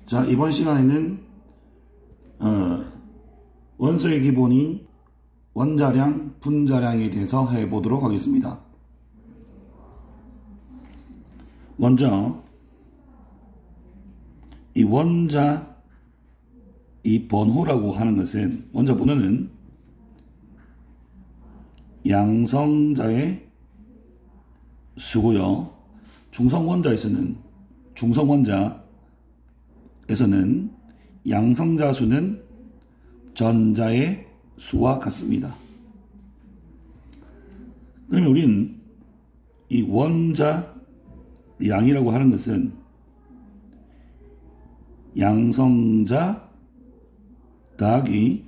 자, 이번 시간에는 원소의 기본인 원자량, 분자량에 대해서 해보도록 하겠습니다. 먼저 이 원자 이 번호라고 하는 것은, 원자 번호는 양성자의 수고요. 중성원자에서는 양성자 수는 전자의 수와 같습니다. 그러면 우리는 이 원자 양이라고 하는 것은 양성자 더하기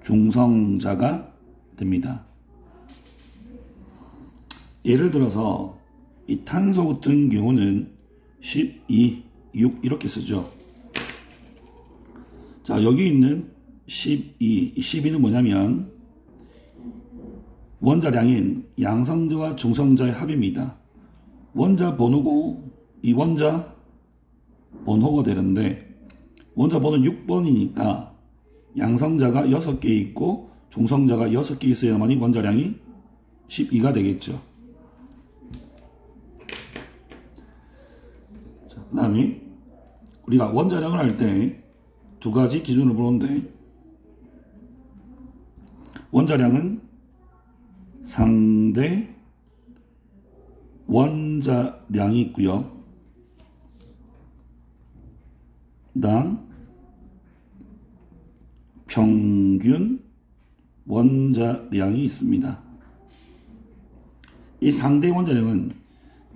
중성자가 됩니다. 예를 들어서 이 탄소 같은 경우는 12, 6 이렇게 쓰죠. 자, 여기 있는 12는 뭐냐면 원자량인 양성자와 중성자의 합입니다. 원자 번호고 이 원자 번호가 되는데, 원자 번호는 6번이니까 양성자가 6개 있고 중성자가 6개 있어야만이 원자량이 12가 되겠죠. 그 다음에 우리가 원자량을 할 때 두 가지 기준을 보는데, 원자량은 상대 원자량이 있고요, 당 평균 원자량이 있습니다. 이 상대 원자량은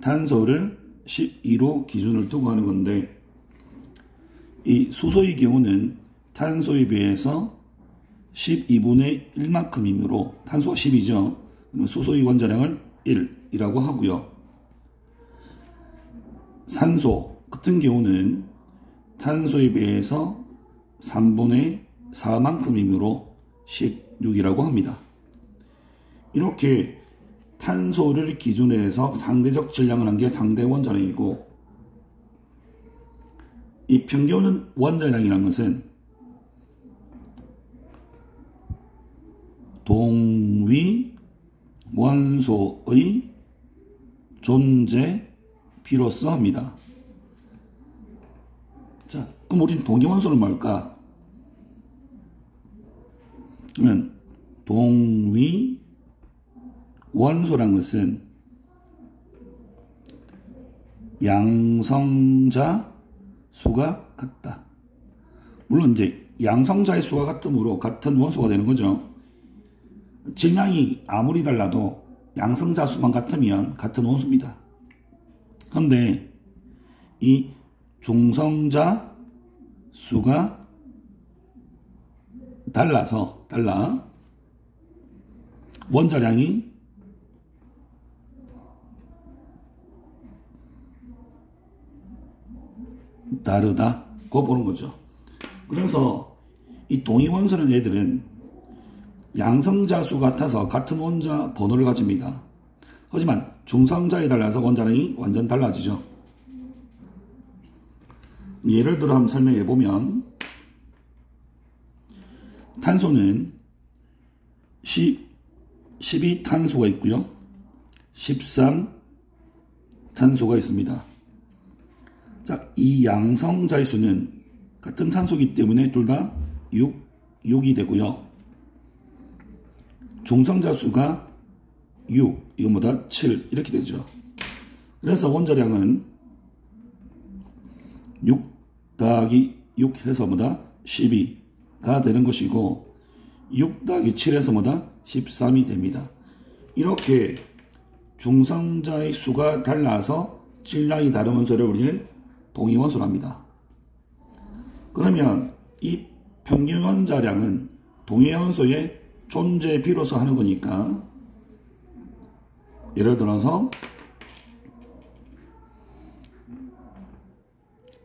탄소를 12로 기준을 두고 하는 건데, 이 수소의 경우는 탄소에 비해서 12분의 1만큼이므로 탄소가 10이죠. 그러면 수소의 원자량을 1이라고 하고요. 산소 같은 경우는 탄소에 비해서 3분의 4만큼이므로 16이라고 합니다. 이렇게 탄소를 기준으로 해서 상대적 질량을 한 게 상대 원자량이고, 이 평균 원자량이라는 것은 동위 원소의 존재 비로소 합니다. 자, 그럼 우리는 동위 원소는 뭘까? 그러면 동위 원소란 것은 양성자 수가 같다. 물론 이제 양성자의 수가 같으므로 같은 원소가 되는 거죠. 질량이 아무리 달라도 양성자 수만 같으면 같은 원소입니다. 그런데 이 중성자 수가 달라 원자량이 다르다고 보는 거죠. 그래서 이 동위원소는 애들은 양성자 수 같아서 같은 원자 번호를 가집니다. 하지만 중성자에 달라서 원자량이 완전 달라지죠. 예를 들어 한번 설명해 보면, 탄소는 12탄소가 있고요, 13탄소가 있습니다. 자, 이 양성자의 수는 같은 탄소이기 때문에 둘 다 6이 되고요, 중성자 수가 6, 이거보다 7 이렇게 되죠. 그래서 원자량은 6 더하기 6 해서 12가 되는 것이고, 6 더하기 7 해서 13이 됩니다. 이렇게 중성자의 수가 달라서 질량이 다른 원소를 우리는 동위원소랍니다. 그러면 이 평균 원자량은 동위원소의 존재 비로소 하는 거니까, 예를 들어서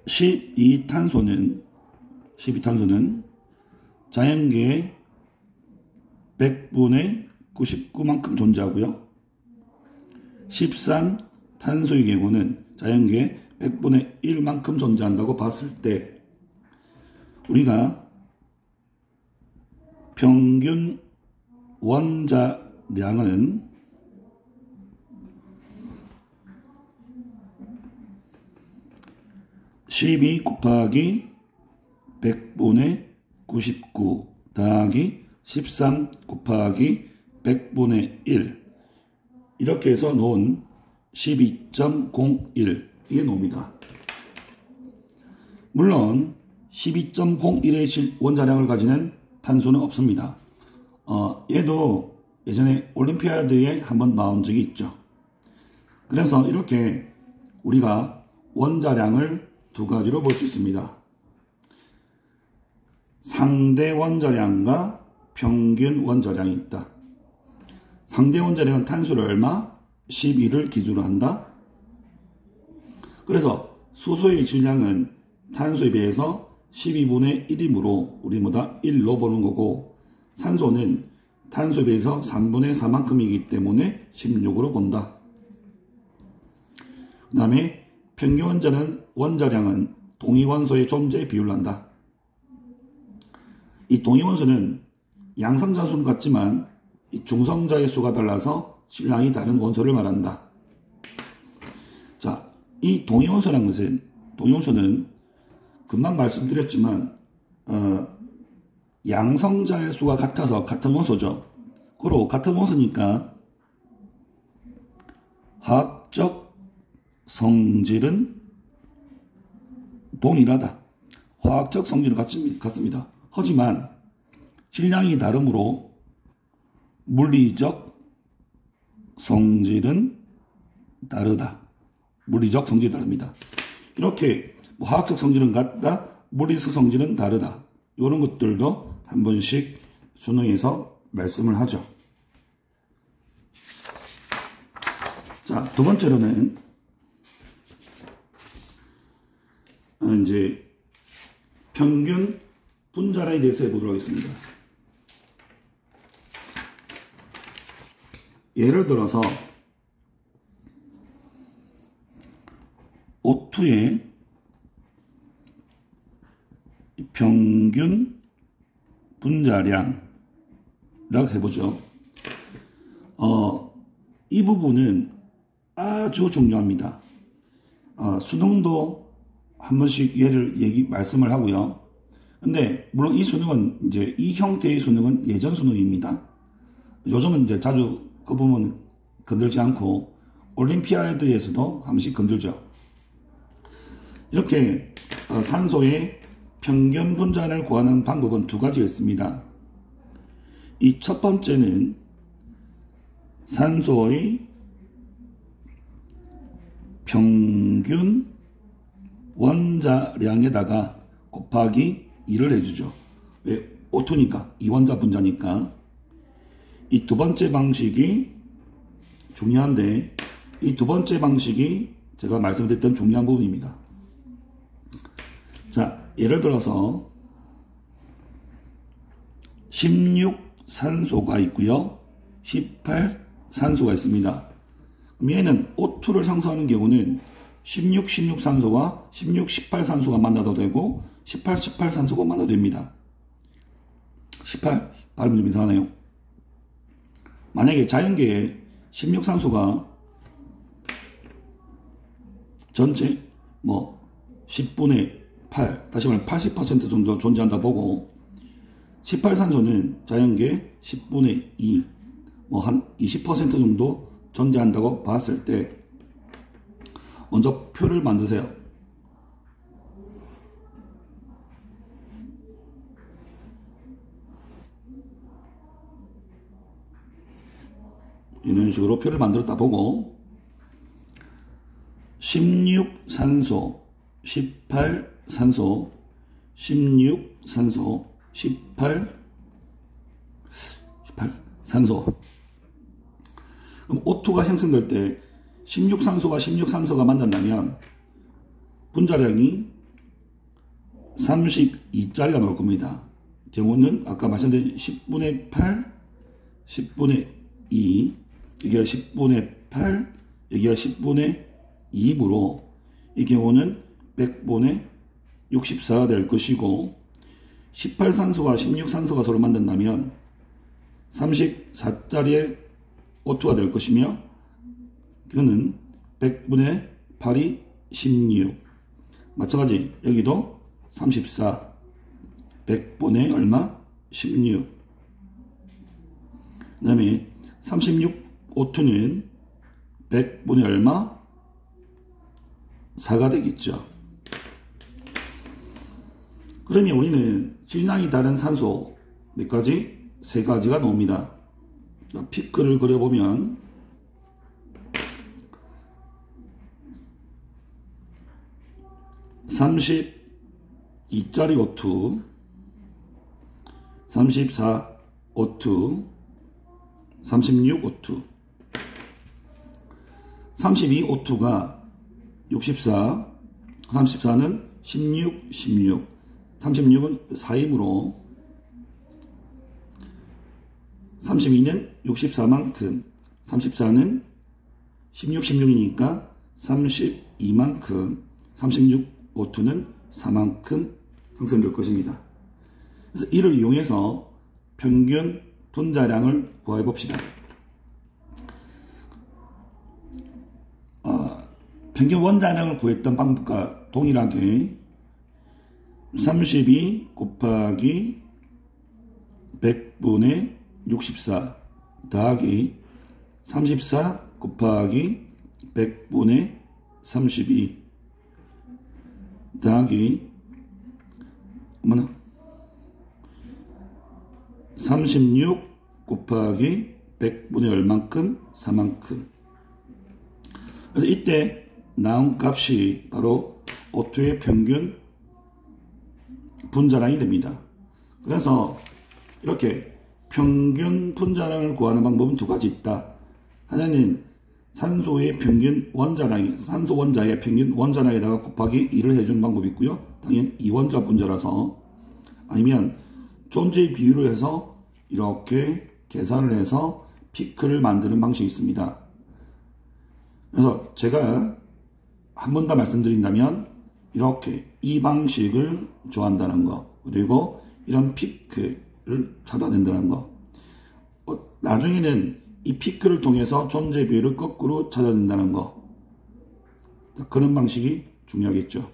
12탄소는 자연계의 100분의 99만큼 존재하고요, 13탄소의 경우는 자연계의 100분의 1만큼 존재한다고 봤을 때 우리가 평균 원자량은 12 곱하기 100분의 99 더하기 13 곱하기 100분의 1 이렇게 해서 놓은 12.01 이게 나옵니다. 물론 12.01의 원자량을 가지는 탄소는 없습니다. 얘도 예전에 올림피아드에 한번 나온 적이 있죠. 그래서 이렇게 우리가 원자량을 두 가지로 볼 수 있습니다. 상대 원자량과 평균 원자량이 있다. 상대 원자량은 탄소를 얼마? 12를 기준으로 한다. 그래서 수소의 질량은 탄소에 비해서 12분의 1이므로 우리 뭐다? 1로 보는 거고, 산소는 탄소에 비해서 3분의 4만큼이기 때문에 16으로 본다. 그 다음에 평균 원자량은 동위원소의 존재 비율을 한다. 이 동위원소는 양성자수는 같지만 이 중성자의 수가 달라서 질량이 다른 원소를 말한다. 자, 이 동위원소라는 것은, 동위원소는 금방 말씀드렸지만 양성자의 수가 같아서 같은 원소죠. 그리고 같은 원소니까 화학적 성질은 동일하다. 화학적 성질은 같습니다. 하지만 질량이 다르므로 물리적 성질은 다르다. 물리적 성질이 다릅니다. 이렇게 화학적 성질은 같다, 물리적 성질은 다르다. 이런 것들도 한 번씩 수능에서 말씀을 하죠. 자, 두 번째로는 이제 평균 분자량에 대해서 해보도록 하겠습니다. 예를 들어서 O2의 평균 분자량이라고 해보죠. 이 부분은 아주 중요합니다. 수능도 한 번씩 말씀을 하고요. 근데 물론 이 수능은 이제 이 형태의 수능은 예전 수능입니다. 요즘은 이제 자주 그 부분 건들지 않고 올림피아드에서도 한 번씩 건들죠. 이렇게 산소의 평균 분자량을 구하는 방법은 두 가지가 있습니다. 이 첫 번째는 산소의 평균 원자량에다가 곱하기 2를 해주죠. 왜? O2니까, 이원자 분자니까. 이 두 번째 방식이 중요한데, 이 두 번째 방식이 제가 말씀드렸던 중요한 부분입니다. 자, 예를 들어서 16산소가 있고요. 18산소가 있습니다. 그럼 얘는 O2를 형성하는 경우는 16산소와 18산소가 만나도 되고 18산소가 만나도 됩니다. 18 발음 좀 이상하네요. 만약에 자연계에 16산소가 전체 10분의 8, 다시 말하면 80% 정도 존재한다 보고 18산소는 자연계 10분의 2, 한 20% 정도 존재한다고 봤을 때 먼저 표를 만드세요. 이런 식으로 표를 만들었다 보고 16산소, 18산소, 16산소, 18산소. 그럼 O2가 형성될 때 16산소가 16산소가 만난다면 분자량이 32짜리가 나올 겁니다. 경우는 아까 말씀드린 10분의 8, 10분의 2, 여기가 10분의 8, 여기가 10분의 2이므로 이 경우는 100분의 64가 될 것이고 18산소와 16산소가 서로 만든다면 34짜리의 O2가 될 것이며 그거는 100분의 8이 16 마찬가지 여기도 34 100분의 얼마? 16 그 다음에 36 O2는 100분의 얼마? 4가 되겠죠. 그러면 우리는 질량이 다른 산소 몇 가지? 3가지가 나옵니다. 피크를 그려보면 32짜리 O2, 34 O2, 36 O2, 32 O2가 64, 34는 16, 16, 36은 4이므로 32는 64만큼, 34는 16, 16이니까 32만큼, 36 O2는 4만큼 형성될 것입니다. 그래서 이를 이용해서 평균 분자량을 구해 봅시다. 평균 원자량을 구했던 방법과 동일하게 32 곱하기 100분의 64 더하기 34 곱하기 100분의 32 더하기 36 곱하기 100분의 얼만큼? 4만큼. 그래서 이때 나온 값이 바로 O2의 평균 분자량이 됩니다. 그래서 이렇게 평균 분자량을 구하는 방법은 두 가지 있다. 하나는 산소의 평균 원자량이, 산소 원자의 평균 원자량에다가 곱하기 2를 해주는 방법이 있고요. 당연히 이원자 분자라서, 아니면 존재 비율을 해서 이렇게 계산을 해서 피크를 만드는 방식이 있습니다. 그래서 제가 한 번 더 말씀드린다면 이렇게 이 방식을 좋아한다는 거, 그리고 이런 피크를 찾아낸다는 거, 나중에는 이 피크를 통해서 존재 비율을 거꾸로 찾아낸다는 거, 그런 방식이 중요하겠죠.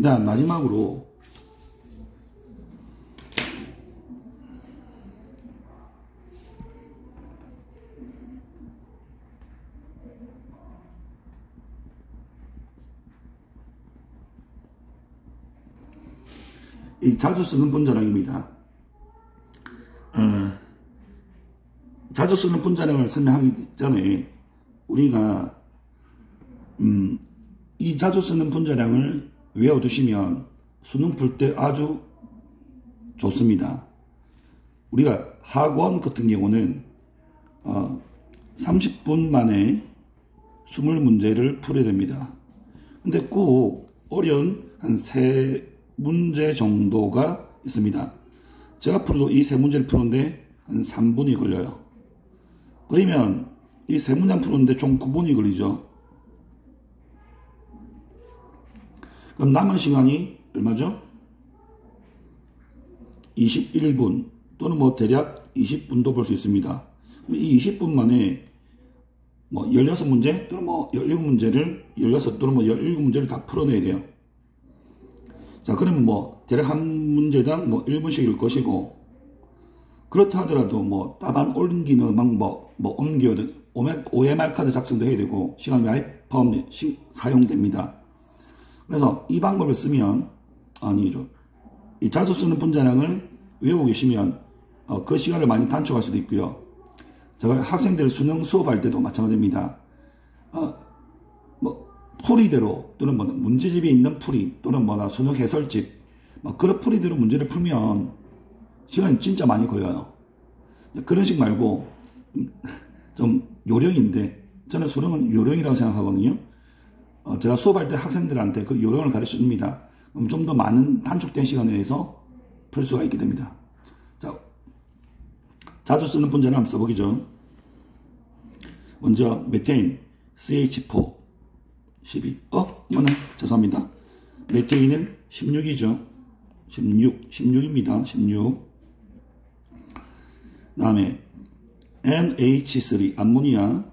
다음 마지막으로 이 자주 쓰는 분자량입니다. 자주 쓰는 분자량을 설명하기 전에 우리가 이 자주 쓰는 분자량을 외워두시면 수능 풀 때 아주 좋습니다. 우리가 학원 같은 경우는 30분 만에 20문제를 풀어야 됩니다. 근데 꼭 어려운 한 3문제 정도가 있습니다. 제가 풀어도 이 3문제를 푸는데 한 3분이 걸려요. 그러면 이 3문장 푸는데 총 9분이 걸리죠. 그럼 남은 시간이 얼마죠? 21분 또는 뭐 대략 20분도 볼 수 있습니다. 이 20분 만에 뭐 16문제 또는 뭐 17문제를 16 또는 뭐 17문제를 다 풀어내야 돼요. 자, 그러면 뭐 대략 한 문제당 뭐 1분씩일 것이고, 그렇다 하더라도 뭐 답안 옮기는 방법, 뭐 옮겨든 OMR 카드 작성도 해야 되고 시간이 많이 사용됩니다. 그래서 이 방법을 쓰면, 아니죠, 이 자주 쓰는 분자량을 외우고 계시면 그 시간을 많이 단축할 수도 있고요. 제가 학생들 수능 수업할 때도 마찬가지입니다. 뭐 풀이대로 또는 뭐 문제집에 있는 풀이 또는 뭐나 수능 해설집, 뭐 그런 풀이대로 문제를 풀면 시간이 진짜 많이 걸려요. 그런 식 말고 좀 요령인데, 저는 수능은 요령이라고 생각하거든요. 제가 수업할 때 학생들한테 그 요령을 가르쳐 줍니다. 그럼 좀 더 많은 단축된 시간 내에서 풀 수가 있게 됩니다. 자, 자주 쓰는 분자를 한번 써보기죠. 먼저 메테인 CH4 12. 맞네. 죄송합니다. 메테인은 16이죠. 16입니다. 16. 그 다음에 NH3, 암모니아.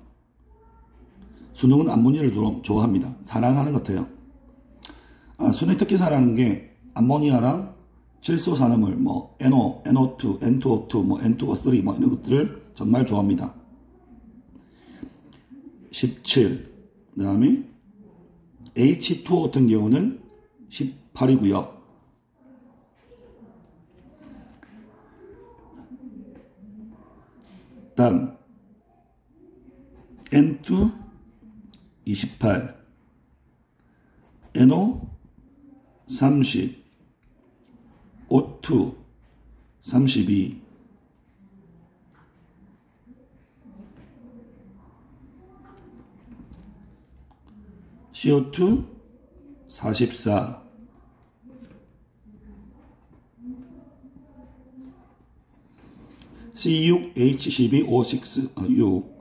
수능은 암모니아를 좋아합니다. 사랑하는 것 같아요. 수능 특히 사랑하는 게 암모니아랑 질소산화물, 뭐 NO, NO2, N2O2, 뭐 N2O3 뭐 이런 것들을 정말 좋아합니다. 17. 그 다음에 H2O 같은 경우는 18이고요. 다음 N2 28, NO 30, O2 32, CO2 44, C6, H12, O6, 6.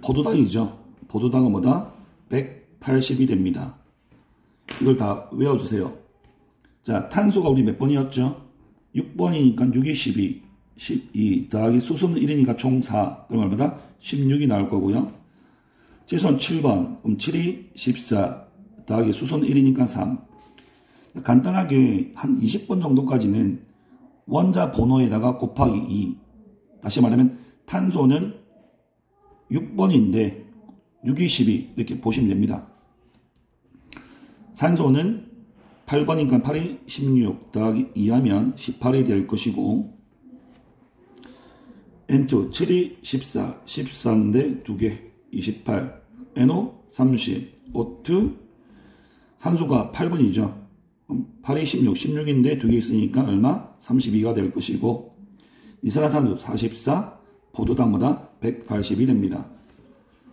포도당이죠. 포도당은 뭐다? 180이 됩니다. 이걸 다 외워주세요. 자, 탄소가 우리 몇 번이었죠? 6번이니까 6이 12, 12 더하기 수소는 1이니까 총 4. 그럼 얼마다? 16이 나올 거고요. 질소는 7번, 그럼 7이 14 더하기 수소는 1이니까 3. 간단하게 한 20번 정도까지는 원자 번호에다가 곱하기 2. 다시 말하면 탄소는 6번인데 6이 12 이렇게 보시면 됩니다. 산소는 8번이니까 8이 16 더하기 2 하면 18이 될 것이고, N2 7이 14, 14인데 2개 28, NO 30, O2 산소가 8번이죠. 8이 16, 16인데 2개 있으니까 얼마? 32가 될 것이고, 이산화탄소 44, 포도당보다 180이 됩니다.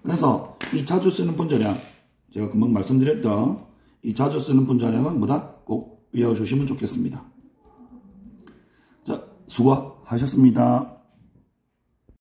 그래서 이 자주 쓰는 분자량, 제가 금방 말씀드렸던 이 자주 쓰는 분자량은 뭐다? 꼭 외워주시면 좋겠습니다. 자, 수고하셨습니다.